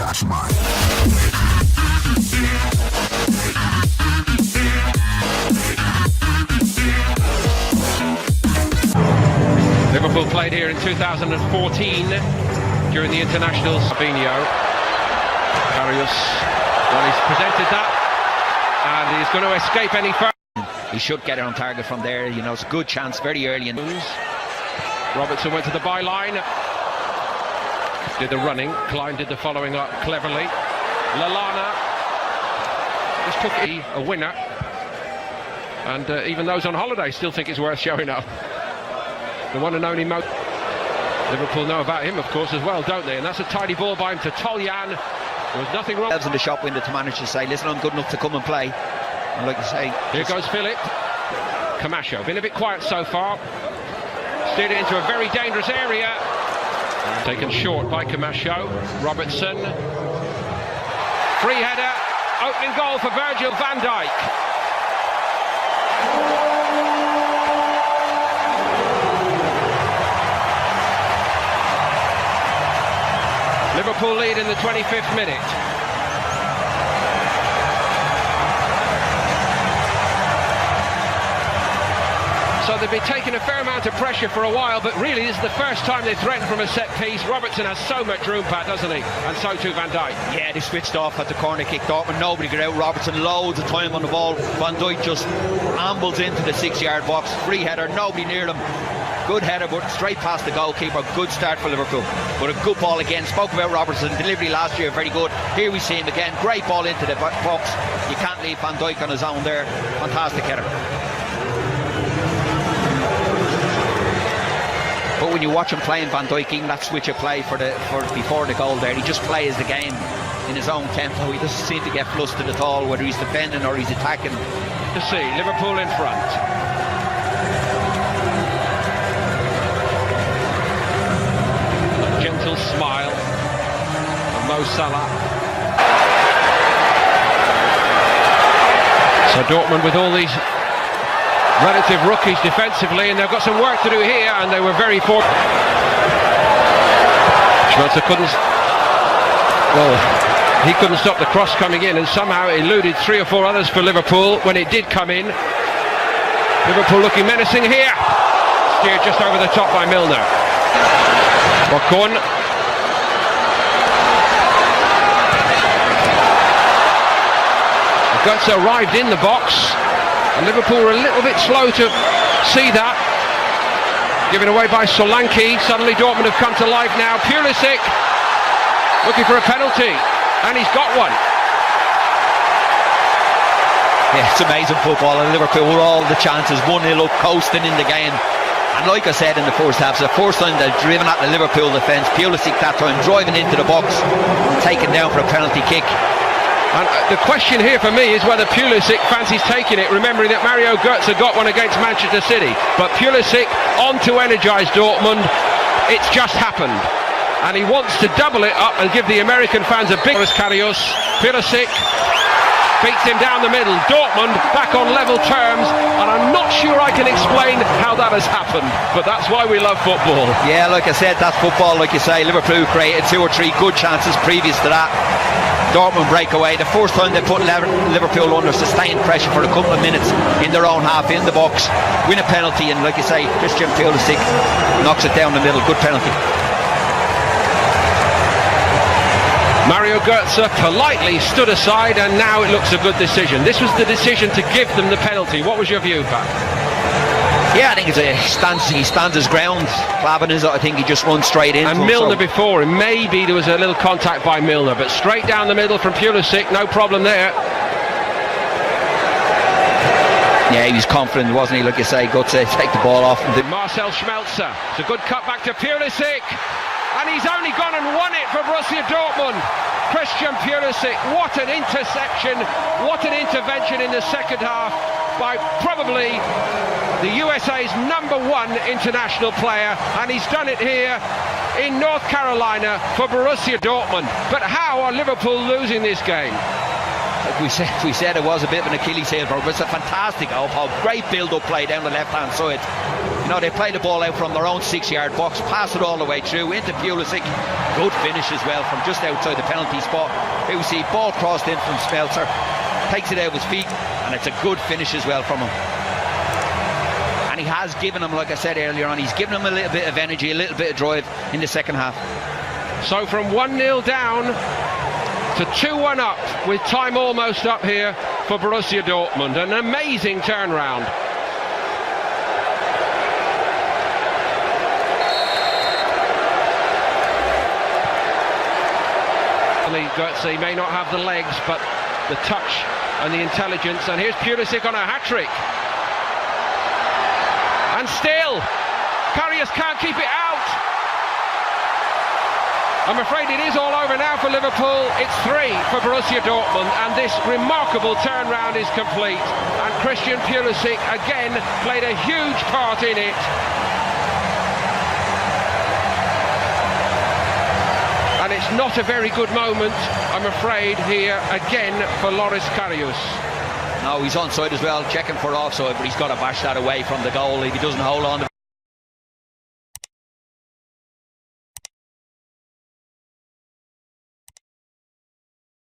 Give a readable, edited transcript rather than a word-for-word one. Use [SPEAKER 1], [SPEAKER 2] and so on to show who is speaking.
[SPEAKER 1] Flashback.
[SPEAKER 2] Liverpool played here in 2014 during the internationals. Fabinho, Karius, well, he's presented that and he's going to escape any further.
[SPEAKER 3] He should get it on target from there. You know, it's a good chance very early.
[SPEAKER 2] Robertson went to the byline, did the running. Klein did the following up cleverly. Lallana just took a winner, and even those on holiday still think it's worth showing up. The one and only Liverpool know about him, of course, as well, don't they? And that's a tidy ball by him to Toljan. There was nothing wrong.
[SPEAKER 3] In the shop window to manage to say, listen, I'm good enough to come and play. And like you say,
[SPEAKER 2] here goes Philip. Camacho, been a bit quiet so far. Steered it into a very dangerous area. Taken short by Camacho. Robertson. Free header. Opening goal for Virgil van Dijk. Liverpool lead in the 25th minute. So they've been taking a fair amount of pressure for a while, but really this is the first time they threatened from a set piece. Robertson has so much room, Pat, doesn't he? And so too Van Dijk.
[SPEAKER 3] Yeah, they switched off at the corner kick. Dortmund, nobody got out. Robertson loads of time on the ball. Van Dijk just ambles into the 6-yard box. Free header, nobody near them. Good header, but straight past the goalkeeper. Good start for Liverpool. But a good ball again. Spoke about Robertson. Delivery last year, very good. Here we see him again. Great ball into the box. You can't leave Van Dijk on his own there. Fantastic header. But when you watch him playing Van Dijk, even that switch of play for before the goal there, he just plays the game in his own tempo. He doesn't seem to get flustered at all, whether he's defending or he's attacking.
[SPEAKER 2] To see Liverpool in front. A gentle smile of Mo Salah. So Dortmund with all these relative rookies defensively, and they've got some work to do here, and they were very fortunate. Schmelzer he couldn't stop the cross coming in, and somehow it eluded 3 or 4 others for Liverpool when it did come in. Liverpool looking menacing here. Steered just over the top by Milner. Ocon. Götze arrived in the box. And Liverpool were a little bit slow to see that. Given away by Solanke. Suddenly Dortmund have come to life now. Pulisic looking for a penalty, and he's got one.
[SPEAKER 3] Yeah, it's amazing football, and Liverpool were all the chances. 1-0 up, coasting in the game. And like I said in the first half, it's the first time they've driven at the Liverpool defence. Pulisic that time driving into the box, taken down for a penalty kick.
[SPEAKER 2] And the question here for me is whether Pulisic fancies taking it, remembering that Mario Götze got one against Manchester City. But Pulisic on to energise Dortmund. It's just happened. And he wants to double it up and give the American fans a big... Karius, Pulisic beats him down the middle. Dortmund back on level terms, and I'm not sure I can explain how that has happened, but that's why we love football.
[SPEAKER 3] Yeah, like I said, that's football, like you say. Liverpool created 2 or 3 good chances previous to that. Dortmund break away. The first time they put Liverpool under sustained pressure for a couple of minutes in their own half, in the box, win a penalty, and like you say, Christian Pulisic knocks it down the middle. Good penalty.
[SPEAKER 2] Mario Götze politely stood aside, and now it looks a good decision. This was the decision to give them the penalty. What was your view, Pat?
[SPEAKER 3] Yeah, I think he stands his ground. Klavan is, I think he just runs straight in.
[SPEAKER 2] And Milner before him, maybe there was a little contact by Milner, but straight down the middle from Pulisic, no problem there.
[SPEAKER 3] Yeah, he was confident, wasn't he? Like you say, got to take the ball off.
[SPEAKER 2] Marcel Schmelzer, it's a good cut back to Pulisic, and he's only gone and won it for Borussia Dortmund. Christian Pulisic, what an interception, what an intervention in the second half by probably the USA's #1 international player, and he's done it here in North Carolina for Borussia Dortmund. But how are Liverpool losing this game?
[SPEAKER 3] Like we said it was a bit of an Achilles heel for him. It's a fantastic goal, great build-up play down the left-hand side. No, they play the ball out from their own 6-yard box, pass it all the way through into Pulisic. Good finish as well from just outside the penalty spot. Here we see ball crossed in from Smeltzer, takes it out of his feet, and it's a good finish as well from him. And he has given him, like I said earlier on, he's given him a little bit of energy, a little bit of drive in the second half.
[SPEAKER 2] So from 1-0 down to 2-1 up, with time almost up here for Borussia Dortmund. An amazing turnaround. He may not have the legs, but the touch and the intelligence. And here's Pulisic on a hat-trick. And still, Karius can't keep it out. I'm afraid it is all over now for Liverpool. It's 3 for Borussia Dortmund, and this remarkable turnaround is complete. And Christian Pulisic again played a huge part in it. And it's not a very good moment, I'm afraid, here again for Loris Karius.
[SPEAKER 3] No, he's onside as well, checking for offside, but he's got to bash that away from the goal. If he doesn't hold on to